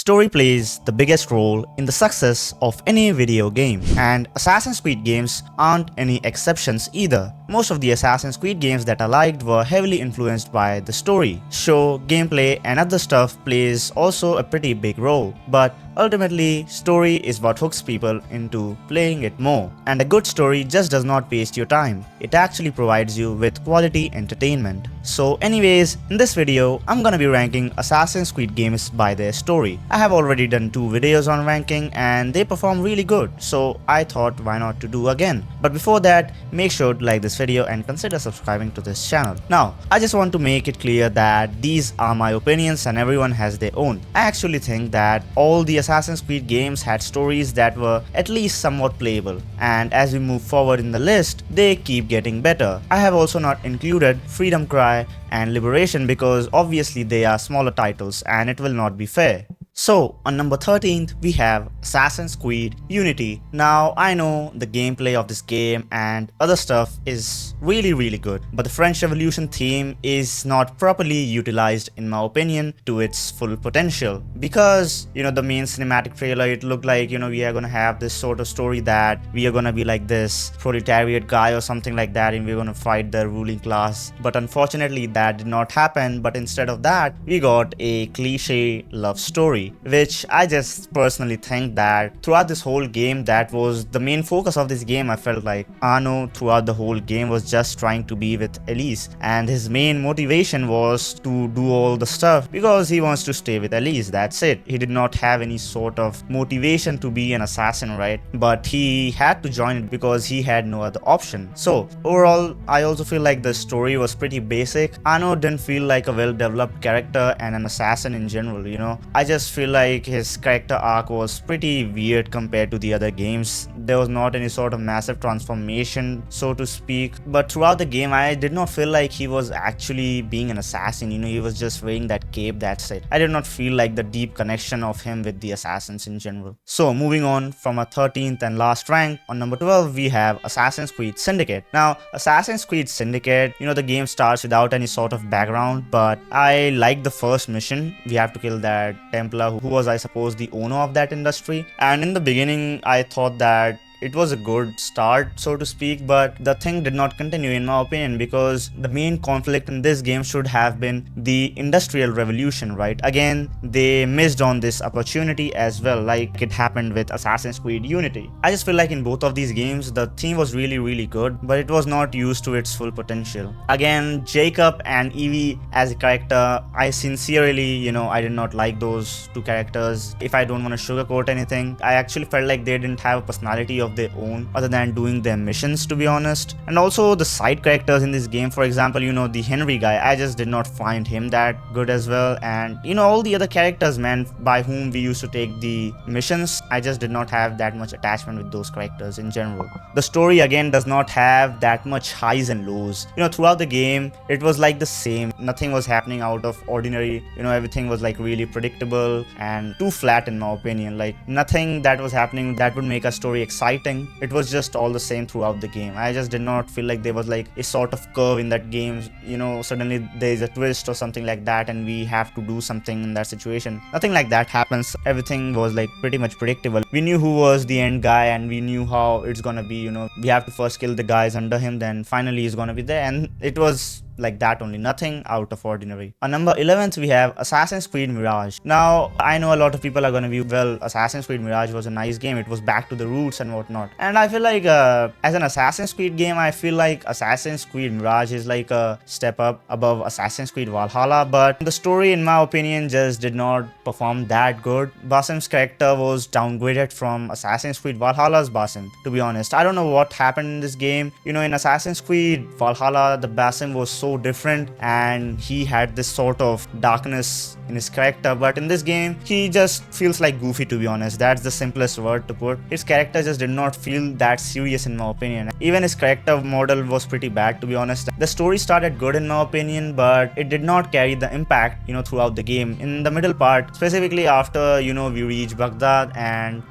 Story plays the biggest role in the success of any video game, and Assassin's Creed games aren't any exceptions either. Most of the Assassin's Creed games that I liked were heavily influenced by the story. Sure, gameplay and other stuff plays also a pretty big role, but ultimately, story is what hooks people into playing it more. And a good story just does not waste your time. It actually provides you with quality entertainment. So anyways, in this video, I'm gonna be ranking Assassin's Creed games by their story. I have already done 2 videos on ranking and they perform really good, so I thought why not to do again. But before that, make sure to like this video and consider subscribing to this channel. Now, I just want to make it clear that these are my opinions and everyone has their own. I actually think that all the Assassin's Creed games had stories that were at least somewhat playable, and as we move forward in the list, they keep getting better. I have also not included Freedom Cry and Liberation because obviously they are smaller titles and it will not be fair. So, on number 13th, we have Assassin's Creed Unity. Now, I know the gameplay of this game and other stuff is really good, but the French Revolution theme is not properly utilized in my opinion to its full potential. Because, the main cinematic trailer, it looked like, we are gonna have this sort of story that we are gonna be like this proletariat guy or something like that and we're gonna fight the ruling class. But unfortunately, that did not happen, but instead of that, we got a cliche love story. Which I just personally think that throughout this whole game, that was the main focus of this game. I felt like Arno throughout the whole game was just trying to be with Elise, and his main motivation was to do all the stuff because he wants to stay with Elise. That's it. He did not have any sort of motivation to be an assassin, right? But he had to join it because he had no other option. So overall, I also feel like the story was pretty basic. Arno didn't feel like a well-developed character and an assassin in general, I just feel like his character arc was pretty weird compared to the other games. There was not any sort of massive transformation, so to speak, but throughout the game I did not feel like he was actually being an assassin. He was just wearing that cape, that's it. I did not feel like the deep connection of him with the assassins in general. So moving on from our 13th and last rank, on number 12 we have Assassin's Creed Syndicate. Now Assassin's Creed Syndicate, the game starts without any sort of background, but I like the first mission. We have to kill that Templar who was, I suppose, the owner of that industry, and in the beginning I thought that it was a good start, so to speak, but the thing did not continue in my opinion because the main conflict in this game should have been the industrial revolution, right? Again, they missed on this opportunity as well, like it happened with Assassin's Creed Unity. I just feel like in both of these games the theme was really good, but it was not used to its full potential. Again, Jacob and Evie as a character, I sincerely, I did not like those two characters. If I don't want to sugarcoat anything, I actually felt like they didn't have a personality of their own other than doing their missions, to be honest. And also the side characters in this game, for example, the Henry guy, I just did not find him that good as well. And all the other characters, man, by whom we used to take the missions, I just did not have that much attachment with those characters in general. The story again does not have that much highs and lows. Throughout the game it was like the same. Nothing was happening out of ordinary. Everything was like really predictable and too flat in my opinion. Like nothing that was happening that would make a story exciting. It was just all the same throughout the game. I just did not feel like there was like a sort of curve in that game. Suddenly there's a twist or something like that and we have to do something in that situation. Nothing like that happens. Everything was like pretty much predictable. We knew who was the end guy and we knew how it's gonna be. We have to first kill the guys under him, then finally he's gonna be there, and it was like that only, nothing out of ordinary. On number 11th we have Assassin's Creed Mirage. Now I know a lot of people are gonna be, well, Assassin's Creed Mirage was a nice game, it was back to the roots and whatnot, and I feel like as an Assassin's Creed game, I feel like Assassin's Creed Mirage is like a step up above Assassin's Creed Valhalla, but the story in my opinion just did not perform that good. Basim's character was downgraded from Assassin's Creed Valhalla's Basim, to be honest. I don't know what happened in this game. In Assassin's Creed Valhalla, the Basim was so different and he had this sort of darkness in his character, but in this game he just feels like goofy, to be honest. That's the simplest word to put. His character just did not feel that serious in my opinion. Even his character model was pretty bad, to be honest. The story started good in my opinion, but it did not carry the impact throughout the game. In the middle part, specifically after we reached Baghdad, and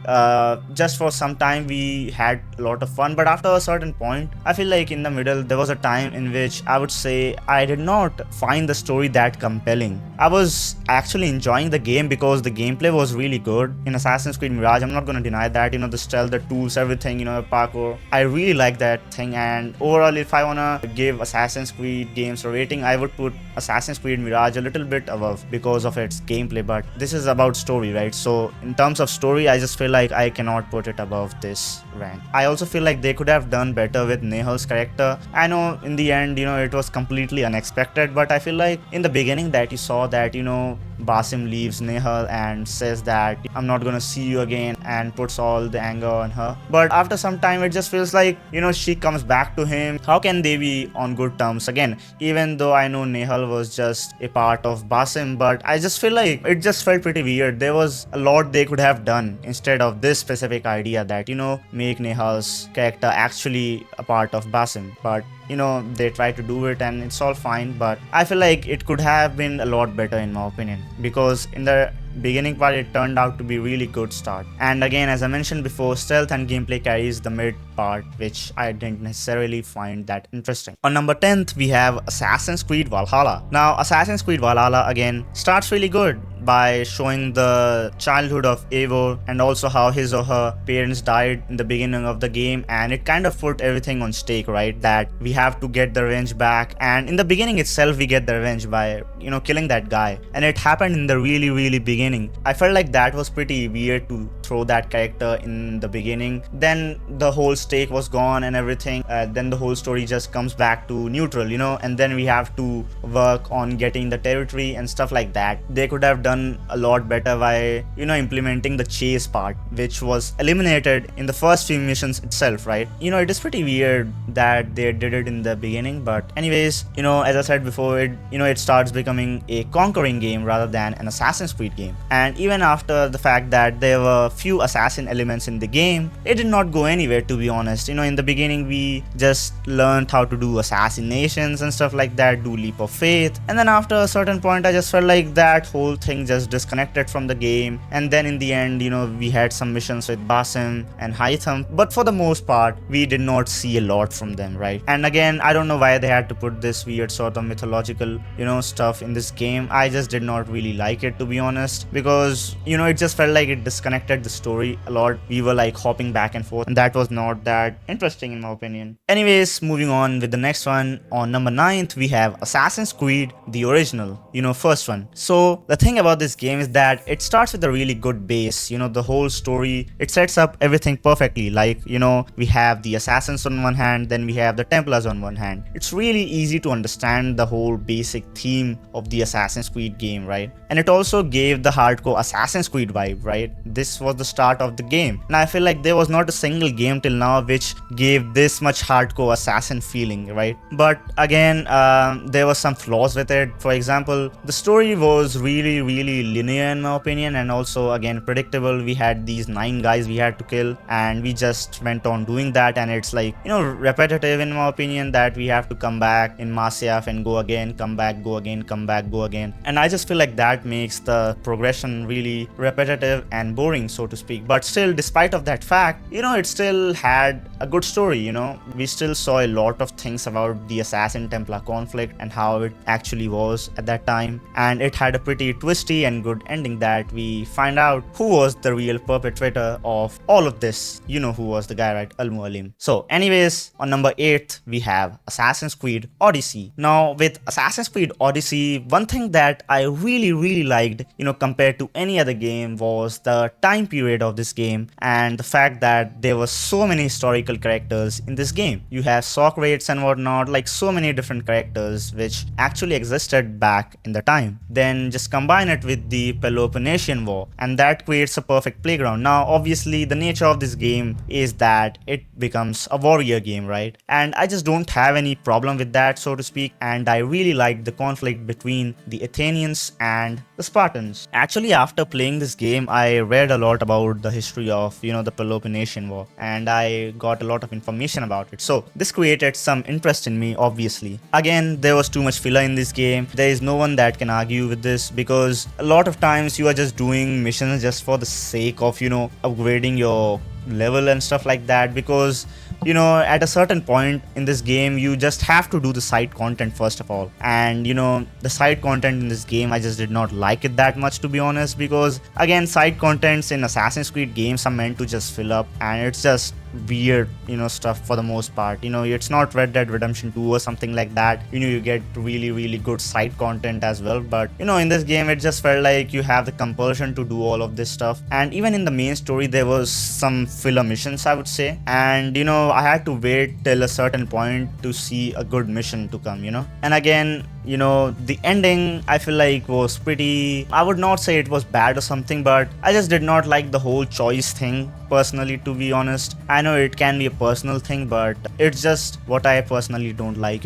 just for some time we had a lot of fun, but after a certain point I feel like in the middle there was a time in which I would say say I did not find the story that compelling. I was actually enjoying the game because the gameplay was really good in Assassin's Creed Mirage. I'm not gonna deny that, the stealth, the tools, everything, parkour. I really like that thing, and overall, if I wanna give Assassin's Creed games a rating, I would put Assassin's Creed Mirage a little bit above because of its gameplay, but this is about story, right? So in terms of story, I just feel like I cannot put it above this rank. I also feel like they could have done better with Nehal's character. I know in the end, it was completely unexpected, but I feel like in the beginning that you saw that, Basim leaves Nehal and says that I'm not gonna see you again and puts all the anger on her. But after some time, it just feels like, she comes back to him. How can they be on good terms again? Even though I know Nehal was just a part of Basim, but I just feel like it just felt pretty weird. There was a lot they could have done instead of this specific idea that, make Nehal's character actually a part of Basim. But they try to do it and it's all fine, but I feel like it could have been a lot better in my opinion, because in the beginning part it turned out to be really good start. And again, as I mentioned before, stealth and gameplay carries the mid part, which I didn't necessarily find that interesting. On number 10th, we have Assassin's Creed Valhalla. Now, Assassin's Creed Valhalla again starts really good by showing the childhood of Eivor and also how his or her parents died in the beginning of the game, and it kind of put everything on stake, right? That we have to get the revenge back, and in the beginning itself we get the revenge by killing that guy, and it happened in the really beginning. I felt like that was pretty weird to throw that character in the beginning. Then the whole stake was gone and everything, then the whole story just comes back to neutral, and then we have to work on getting the territory and stuff like that. They could have done a lot better by implementing the chase part, which was eliminated in the first few missions itself, right? It is pretty weird that they did it in the beginning, but anyways, as I said before, it starts becoming a conquering game rather than an Assassin's Creed game. And even after the fact that there were few assassin elements in the game, it did not go anywhere, to be honest. In the beginning we just learned how to do assassinations and stuff like that, do leap of faith, and then after a certain point I just felt like that whole thing just disconnected from the game. And then in the end, we had some missions with Basim and Hytham, but for the most part we did not see a lot from them, right? And again, I don't know why they had to put this weird sort of mythological stuff in this game. I just did not really like it, to be honest, because it just felt like it disconnected the story a lot. We were like hopping back and forth, and that was not that interesting in my opinion. Anyways, moving on with the next one. On number 9th, we have Assassin's Creed the original, first one. So the thing about this game is that it starts with a really good base. The whole story, it sets up everything perfectly. Like, we have the assassins on one hand, then we have the Templars on one hand. It's really easy to understand the whole basic theme of the Assassin's Creed game, right? And it also gave the hardcore Assassin's Creed vibe, right? This was the start of the game. Now I feel like there was not a single game till now which gave this much hardcore assassin feeling, right? But again, there were some flaws with it. For example, the story was really linear in my opinion, and also again predictable. We had these 9 guys we had to kill, and we just went on doing that, and it's like repetitive in my opinion, that we have to come back in Masyaf and go again, come back, go again, come back, go again. And I just feel like that makes the progression really repetitive and boring, so to speak. But still, despite of that fact, it still had a good story. We still saw a lot of things about the Assassin Templar conflict and how it actually was at that time, and it had a pretty twisty and good ending that we find out who was the real perpetrator of all of this. Who was the guy, right? Al-Mualim. So anyways, on number 8th, we have Assassin's Creed Odyssey. Now with Assassin's Creed Odyssey, one thing that I really liked, compared to any other game, was the time period of this game and the fact that there were so many historical characters in this game. You have Socrates and whatnot, like so many different characters which actually existed back in the time. Then just combine it with the Peloponnesian War, and that creates a perfect playground. Now obviously the nature of this game is that it becomes a warrior game, right? And I just don't have any problem with that, so to speak, and I really liked the conflict between the Athenians and the Spartans. Actually, after playing this game, I read a lot about the history of the Peloponnesian War, and I got a lot of information about it. So this created some interest in me, obviously. Again, there was too much filler in this game. There is no one that can argue with this, because a lot of times you are just doing missions just for the sake of upgrading your level and stuff like that, because at a certain point in this game, you just have to do the side content first of all. And the side content in this game, I just did not like it that much, to be honest, because again, side contents in Assassin's Creed games are meant to just fill up, and it's just weird stuff for the most part. It's not Red Dead Redemption 2 or something like that. You get really good side content as well, but in this game it just felt like you have the compulsion to do all of this stuff. And even in the main story there was some filler missions, I would say, and I had to wait till a certain point to see a good mission to come. And again, the ending, I feel like, was pretty, I would not say it was bad or something, but I just did not like the whole choice thing personally, to be honest. I know it can be a personal thing, but it's just what I personally don't like.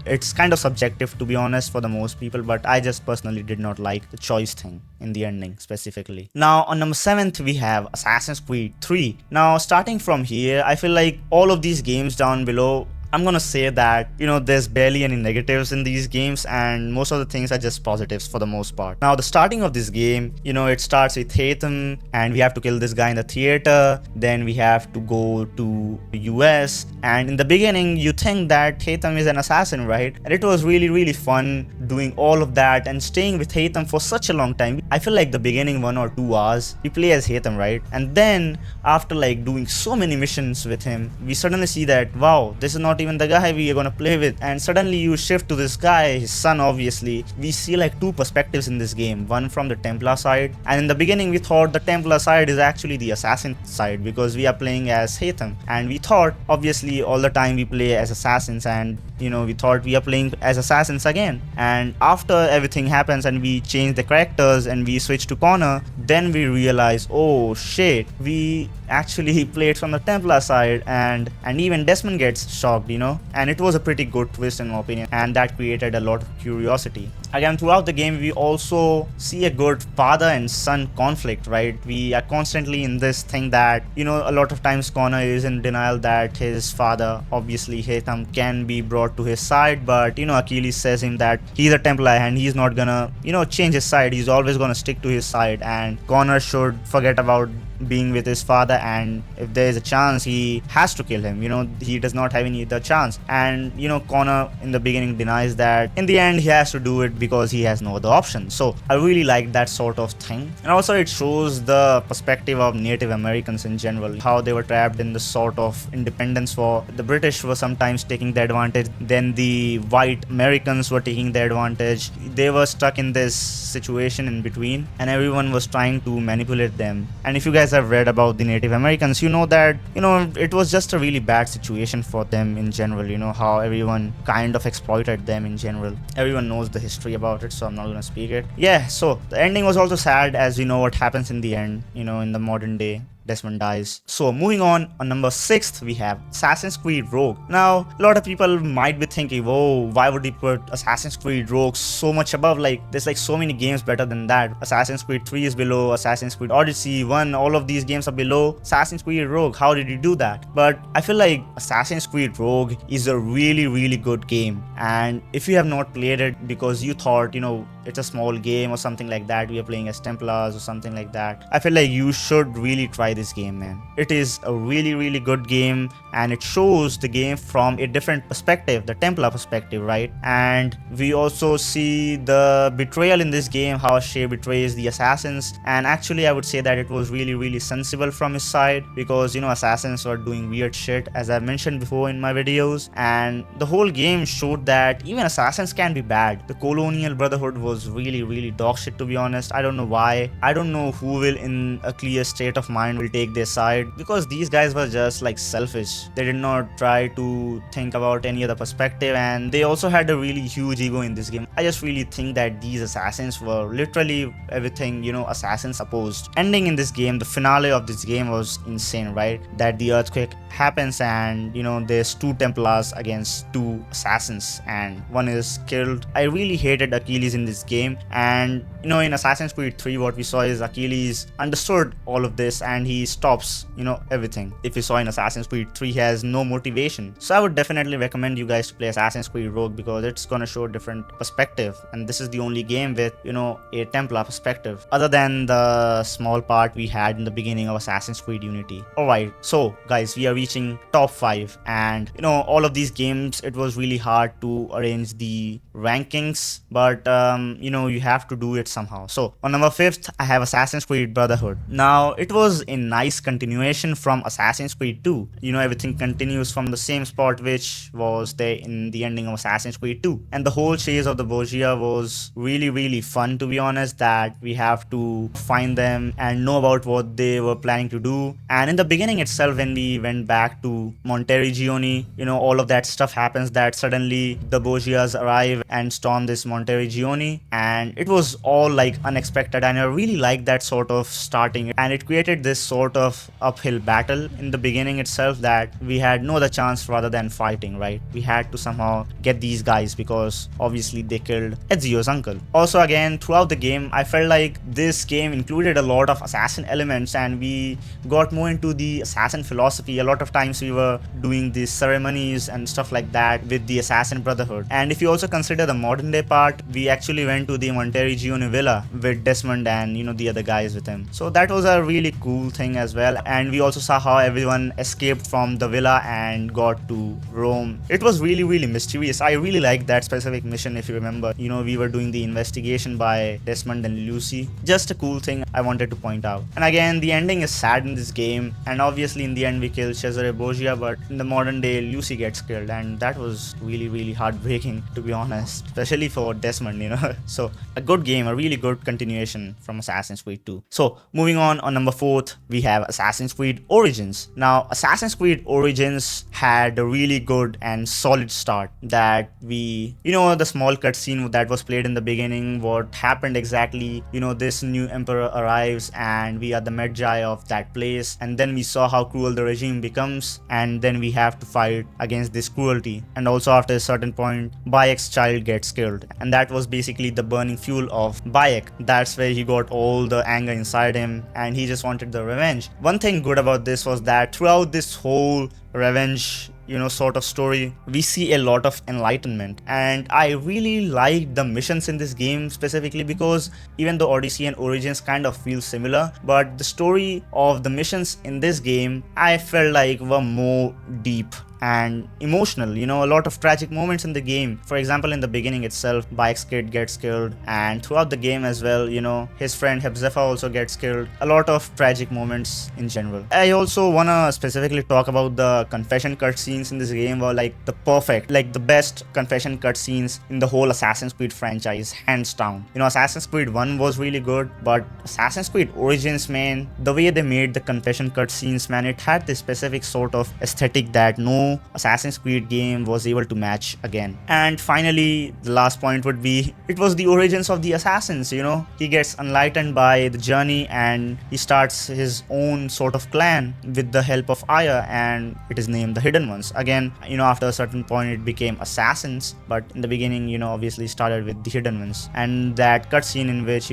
It's kind of subjective, to be honest, for the most people, but I just personally did not like the choice thing in the ending specifically. Now on number 7th we have Assassin's Creed 3. Now starting from here, I feel like all of these games down below, I'm gonna say that there's barely any negatives in these games, and most of the things are just positives for the most part. Now the starting of this game, it starts with Haytham, and we have to kill this guy in the theater. Then we have to go to the US, and in the beginning you think that Haytham is an assassin, right? And it was really fun doing all of that and staying with Haytham for such a long time. I feel like the beginning 1 or 2 hours we play as Haytham, right? And then after like doing so many missions with him, we suddenly see that, wow, this is not even the guy we are gonna play with. And suddenly you shift to this guy, his son, obviously. We see like 2 perspectives in this game, one from the Templar side, and in the beginning we thought the Templar side is actually the assassin side because we are playing as Haytham, and we thought obviously all the time we play as assassins, and we thought we are playing as assassins again. And after everything happens and we change the characters and we switch to Connor, then we realize, oh shit, we actually played from the Templar side, and even Desmond gets shocked, and it was a pretty good twist in my opinion, and that created a lot of curiosity. Again, throughout the game we also see a good father and son conflict, right? We are constantly in this thing that a lot of times Connor is in denial that his father, obviously Haytham, can be brought to his side, but Achilles says him that he's a Templar and he's not gonna change his side. He's always gonna stick to his side, and Connor should forget about being with his father, and if there is a chance he has to kill him. He does not have any other chance, and Connor in the beginning denies that. In the end he has to do it because he has no other option. So I really like that sort of thing. And also it shows the perspective of Native Americans in general, how they were trapped in the sort of independence war. The British were sometimes taking the advantage, then the white Americans were taking the advantage. They were stuck in this situation in between, and everyone was trying to manipulate them. And if you guys have read about the Native Americans, you know that it was just a really bad situation for them in general. How everyone kind of exploited them in general. Everyone knows the history about it, so I'm not gonna speak it. Yeah, so the ending was also sad, as we know what happens in the end. In the modern day, Desmond dies. So moving on number 6th we have Assassin's Creed Rogue. Now a lot of people might be thinking, whoa, why would he put Assassin's Creed Rogue so much above? Like there's like so many games better than that. Assassin's Creed 3 is below Assassin's Creed Odyssey 1, all of these games are below Assassin's Creed Rogue. How did you do that? But I feel like Assassin's Creed Rogue is a really good game, and if you have not played it because you thought it's a small game or something like that, we are playing as Templars or something like that, I feel like you should really try this game, man. It is a really good game, and it shows the game from a different perspective, the Templar perspective, right? And we also see the betrayal in this game, how Shay betrays the assassins. And actually I would say that it was really sensible from his side, because assassins were doing weird shit, as I mentioned before in my videos, and the whole game showed that even assassins can be bad. The colonial Brotherhood was really dog shit, to be honest. I don't know why. I don't know who will in a clear state of mind will take their side, because these guys were just like selfish. They did not try to think about any other perspective, and they also had a really huge ego in this game. I just really think that these assassins were literally everything assassins opposed. Ending in this game, the finale of this game was insane, right? That the earthquake happens and there's 2 Templars against 2 assassins and one is killed. I really hated Achilles in this game, and in Assassin's Creed 3, what we saw is Achilles understood all of this and he stops, everything. If you saw in Assassin's Creed 3, he has no motivation. So I would definitely recommend you guys to play Assassin's Creed Rogue because it's gonna show a different perspective. And this is the only game with, a Templar perspective, other than the small part we had in the beginning of Assassin's Creed Unity. Alright, so guys, we are reaching top 5, and all of these games, it was really hard to arrange the rankings, but you have to do it somehow. So on number 5th, I have Assassin's Creed Brotherhood. Now it was a nice continuation from Assassin's Creed 2. Everything continues from the same spot which was there in the ending of Assassin's Creed 2, and the whole chase of the Borgia was really fun, to be honest, that we have to find them and know about what they were planning to do. And in the beginning itself, when we went back to Monteriggioni, all of that stuff happens, that suddenly the Borgias arrive and storm this Monteriggioni, and it was all like unexpected, and I really liked that sort of starting, and it created this sort of uphill battle in the beginning itself that we had no other chance rather than fighting, right? We had to somehow get these guys because obviously they killed Ezio's uncle. Also, again, throughout the game, I felt like this game included a lot of assassin elements, and we got more into the assassin philosophy. A lot of times we were doing these ceremonies and stuff like that with the Assassin Brotherhood. And if you also consider the modern day part, we actually went to the Monteriggioni villa with Desmond and the other guys with him. So that was a really cool thing as well. And we also saw how everyone escaped from the villa and got to Rome. It was really mysterious. I really liked that specific mission. If you remember, we were doing the investigation by Desmond and Lucy. Just a cool thing I wanted to point out. And again, the ending is sad in this game, and obviously in the end we kill Cesare Borgia, but in the modern day Lucy gets killed, and that was really heartbreaking, to be honest, especially for Desmond. So a good game, a really good continuation from Assassin's Creed 2. So moving on number 4th, we have Assassin's Creed Origins. Now Assassin's Creed Origins had a really good and solid start, that we the small cutscene that was played in the beginning, what happened exactly, this new emperor arrives and we are the Magi of that place, and then we saw how cruel the regime becomes, and then we have to fight against this cruelty. And also after a certain point, Bayek's child gets killed, and that was basically the burning fuel of Bayek. That's where he got all the anger inside him, and he just wanted the revenge. One thing good about this was that throughout this whole revenge sort of story, we see a lot of enlightenment, and I really like the missions in this game specifically because even though Odyssey and Origins kind of feel similar, but the story of the missions in this game I felt like were more deep and emotional. A lot of tragic moments in the game. For example, in the beginning itself, Bayek's kid gets killed, and throughout the game as well, his friend Hepzefa also gets killed. A lot of tragic moments in general. I also wanna specifically talk about the confession cutscenes in this game were like the best confession cutscenes in the whole Assassin's Creed franchise, hands down. Assassin's Creed 1 was really good, but Assassin's Creed Origins, man, the way they made the confession cutscenes, man, it had this specific sort of aesthetic that no Assassin's Creed game was able to match again. And finally, the last point would be, it was the origins of the assassins. He gets enlightened by the journey and he starts his own sort of clan with the help of Aya, and it is named the Hidden Ones. Again, after a certain point it became assassins, but in the beginning, obviously started with the Hidden Ones. And that cutscene in which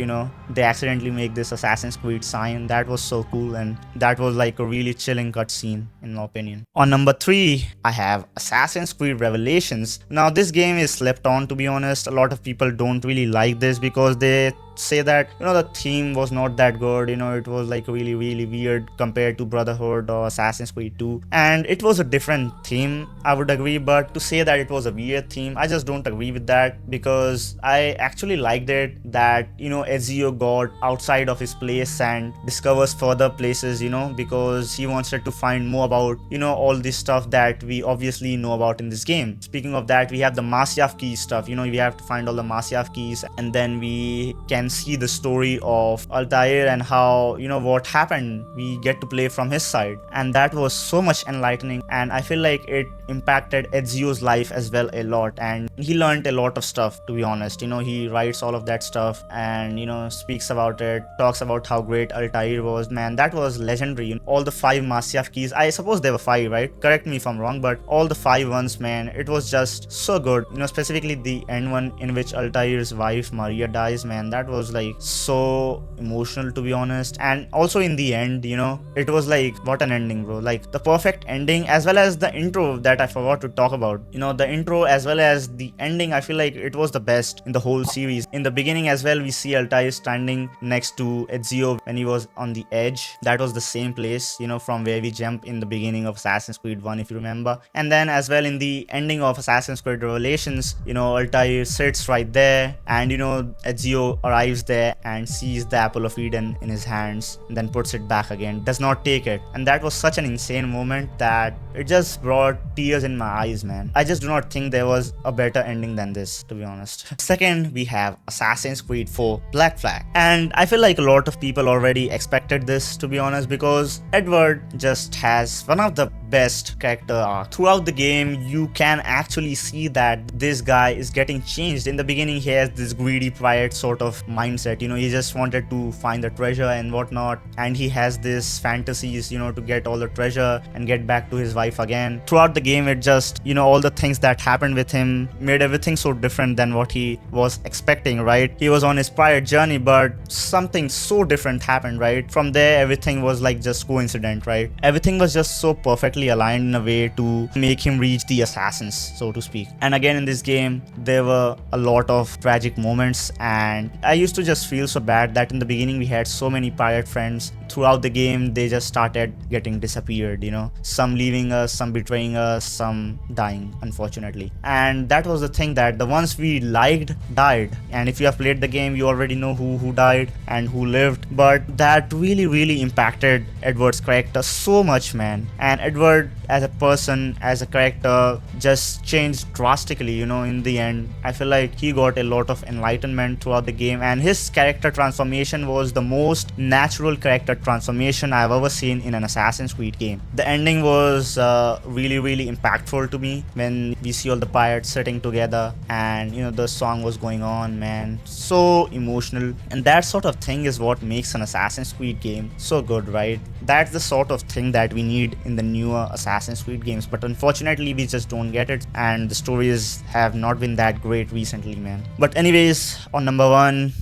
they accidentally make this Assassin's Creed sign, that was so cool, and that was like a really chilling cutscene in my opinion. On number 3, I have Assassin's Creed Revelations. Now this game is slept on, to be honest. A lot of people don't really like this because they say that the theme was not that good. It was like really weird compared to Brotherhood or Assassin's Creed 2, and it was a different theme, I would agree, but to say that it was a weird theme, I just don't agree with that, because I actually liked it that Ezio got outside of his place and discovers further places, because he wanted to find more about all this stuff that we obviously know about in this game. Speaking of that, we have the Masyaf key stuff. We have to find all the Masyaf keys, and then we can see the story of Altair and how what happened. We get to play from his side, and that was so much enlightening, and I feel like it impacted Ezio's life as well a lot, and he learned a lot of stuff, to be honest. He writes all of that stuff and speaks about it, talks about how great Altair was. Man, that was legendary. All the 5 Masyaf keys, I suppose there were 5, right? Correct me if I'm wrong, but all the 5 ones, man, it was just so good. Specifically the end one in which Altair's wife Maria dies, man, that was like so emotional, to be honest. And also in the end, it was like, what an ending, bro. Like the perfect ending, as well as the intro that I forgot to talk about. The intro as well as the ending, I feel like it was the best in the whole series. In the beginning as well, we see Altair standing next to Ezio when he was on the edge. That was the same place, from where we jump in the beginning of Assassin's Creed 1, if you remember. And then as well in the ending of Assassin's Creed Revelations, Altair sits right there, and Ezio arrives there and sees the apple of Eden in his hands, and then puts it back again, does not take it. And that was such an insane moment that it just brought tears in my eyes, man. I just do not think there was a better ending than this, to be honest. Second, we have Assassin's Creed 4 Black Flag. And I feel like a lot of people already expected this, to be honest, because Edward just has one of the best character arc. Throughout the game, you can actually see that this guy is getting changed. In the beginning, he has this greedy pirate sort of mindset, he just wanted to find the treasure and whatnot, and he has this fantasies, to get all the treasure and get back to his wife again. Throughout the game, it just, all the things that happened with him made everything so different than what he was expecting, right? He was on his pirate journey, but something so different happened, right? From there, everything was like just coincident, right? Everything was just so perfectly aligned in a way to make him reach the assassins, so to speak. And again, in this game, there were a lot of tragic moments, and I used to just feel so bad that in the beginning we had so many pirate friends. Throughout the game, they just started getting disappeared, some leaving us, some betraying us, some dying, unfortunately. And that was the thing, that the ones we liked died. And if you have played the game, you already know who died and who lived. But that really impacted Edward's character so much, man. And Edward as a person, as a character, just changed drastically, in the end. I feel like he got a lot of enlightenment throughout the game, and his character transformation was the most natural character transformation I've ever seen in an Assassin's Creed game. The ending was really impactful to me when we see all the pirates sitting together and the song was going on, man. So emotional. And that sort of thing is what makes an Assassin's Creed game so good, right? That's the sort of thing that we need in the newer Assassin's Creed games, but unfortunately we just don't get it, and the stories have not been that great recently, man. But anyways, on number 1,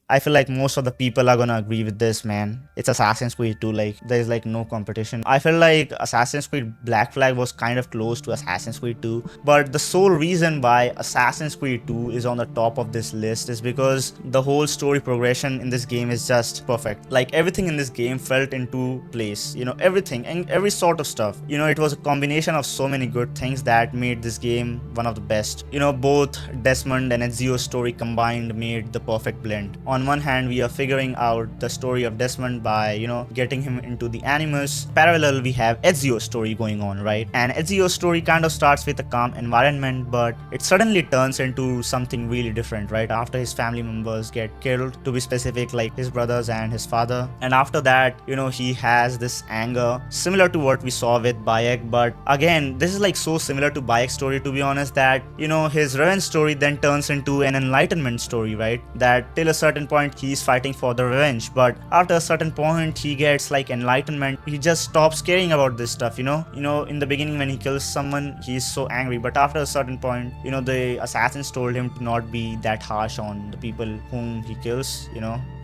I feel like most of the people are gonna agree with this, man. It's Assassin's Creed 2. Like, there's like no competition. I feel like Assassin's Creed Black Flag was kind of close to Assassin's Creed 2, but the sole reason why Assassin's Creed 2 is on the top of this list is because the whole story progression in this game is just perfect. Like, everything in this game felt into place, everything and every sort of stuff. It was a combination of so many good things that made this game one of the best. Both Desmond and Ezio's story combined made the perfect blend. On one hand, we are figuring out the story of Desmond by, getting him into the Animus. Parallel, we have Ezio's story going on, right? And Ezio's story kind of starts with a calm environment, but it suddenly turns into something really different, right? After his family members get killed, to be specific, like his brothers and his father. And after that, he has this anger, similar to what we saw with Bayek. But again, this is like so similar to Bayek's story, to be honest, that, his revenge story then turns into an enlightenment story, right? That till a certain point he's fighting for the revenge, but after a certain point he gets like enlightenment. He just stops caring about this stuff. In the beginning when he kills someone, he's so angry, but after a certain point, the assassins told him to not be that harsh on the people whom he kills.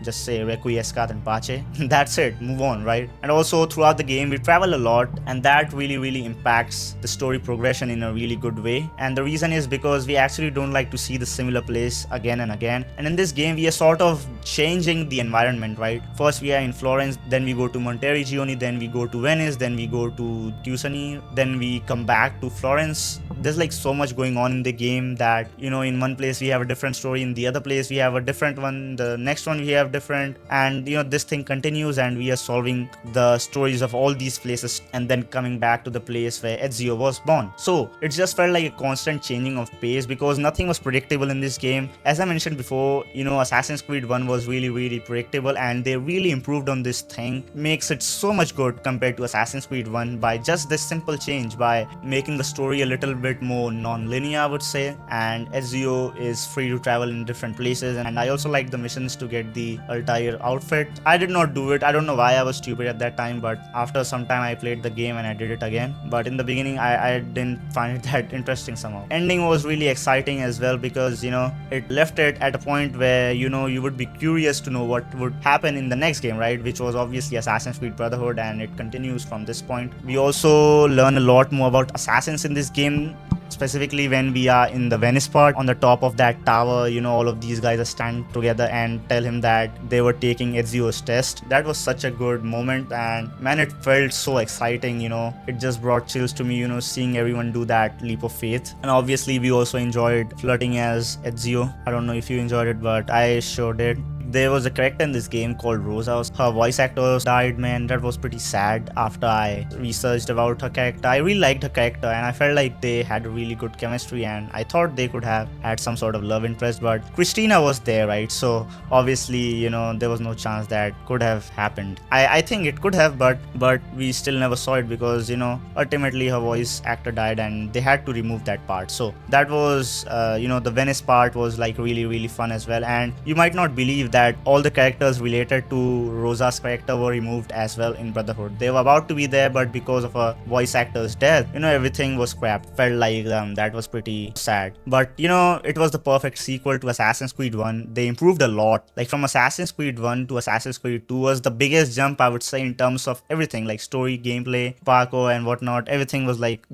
Just say requiescat and pace. That's it, move on, right? And also throughout the game we travel a lot, and that really impacts the story progression in a really good way. And the reason is because we actually don't like to see the similar place again and again. And in this game we are sort of changing the environment, right? First we are in Florence, then we go to Monteriggioni, then we go to Venice, then we go to Tuscany, then we come back to Florence. There's like so much going on in the game that, in one place we have a different story, in the other place we have a different one, the next one we have different, and this thing continues, and we are solving the stories of all these places and then coming back to the place where Ezio was born. So it just felt like a constant changing of pace because nothing was predictable in this game. As I mentioned before, Assassin's Creed 1 was really predictable, and they really improved on this thing, makes it so much good compared to Assassin's Creed 1 by just this simple change, by making the story a little bit more non-linear, I would say. And Ezio is free to travel in different places, and I also like the missions to get the Altair outfit. I did not do it. I don't know why I was stupid at that time, but after some time I played the game and I did it again. But in the beginning I didn't find it that interesting somehow. Ending was really exciting as well because it left it at a point where you would be curious to know what would happen in the next game, right? Which was obviously Assassin's Creed Brotherhood, and it continues from this point. We also learn a lot more about assassins in this game, specifically when we are in the Venice part. On the top of that tower, all of these guys are standing together and tell him that they were taking Ezio's test. That was such a good moment, and man, it felt so exciting. It just brought chills to me, seeing everyone do that leap of faith. And obviously we also enjoyed flirting as Ezio. I don't know if you enjoyed it, but I sure did. There was a character in this game called Rosa. Her voice actor died, man. That was pretty sad. After I researched about her character, I really liked her character and I felt like they had really good chemistry, and I thought they could have had some sort of love interest, but Christina was there, right? So obviously, there was no chance that could have happened. I think it could have, but we still never saw it because, ultimately her voice actor died and they had to remove that part. So that was, the Venice part was like really, really fun as well. And you might not believe that all the characters related to Rosa's character were removed as well in Brotherhood. They were about to be there, but because of a voice actor's death, everything was scrapped. Felt like that was pretty sad. But it was the perfect sequel to Assassin's Creed 1. They improved a lot. Like from Assassin's Creed 1 to Assassin's Creed 2 was the biggest jump, I would say, in terms of everything, like story, gameplay, parkour and whatnot. Everything was like,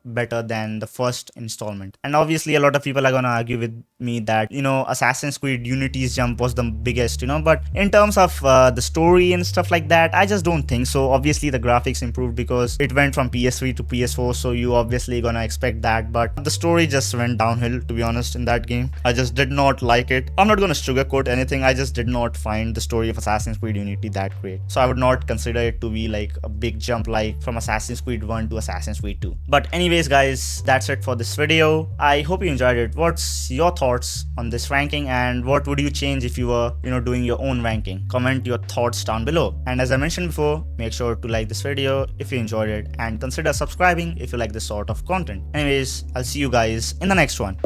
better than the first installment. And obviously a lot of people are gonna argue with me that, Assassin's Creed Unity's jump was the biggest, but in terms of the story and stuff like that, I just don't think so. Obviously the graphics improved because it went from PS3 to PS4, so you obviously gonna expect that, but the story just went downhill, to be honest, in that game. I just did not like it. I'm not gonna sugarcoat anything. I just did not find the story of Assassin's Creed Unity that great, so I would not consider it to be like a big jump like from Assassin's Creed 1 to Assassin's Creed 2. But anyways guys, that's it for this video. I hope you enjoyed it. What's your thoughts on this ranking, and what would you change if you were doing your own ranking? Comment your thoughts down below. And as I mentioned before, make sure to like this video if you enjoyed it, and consider subscribing if you like this sort of content. Anyways, I'll see you guys in the next one.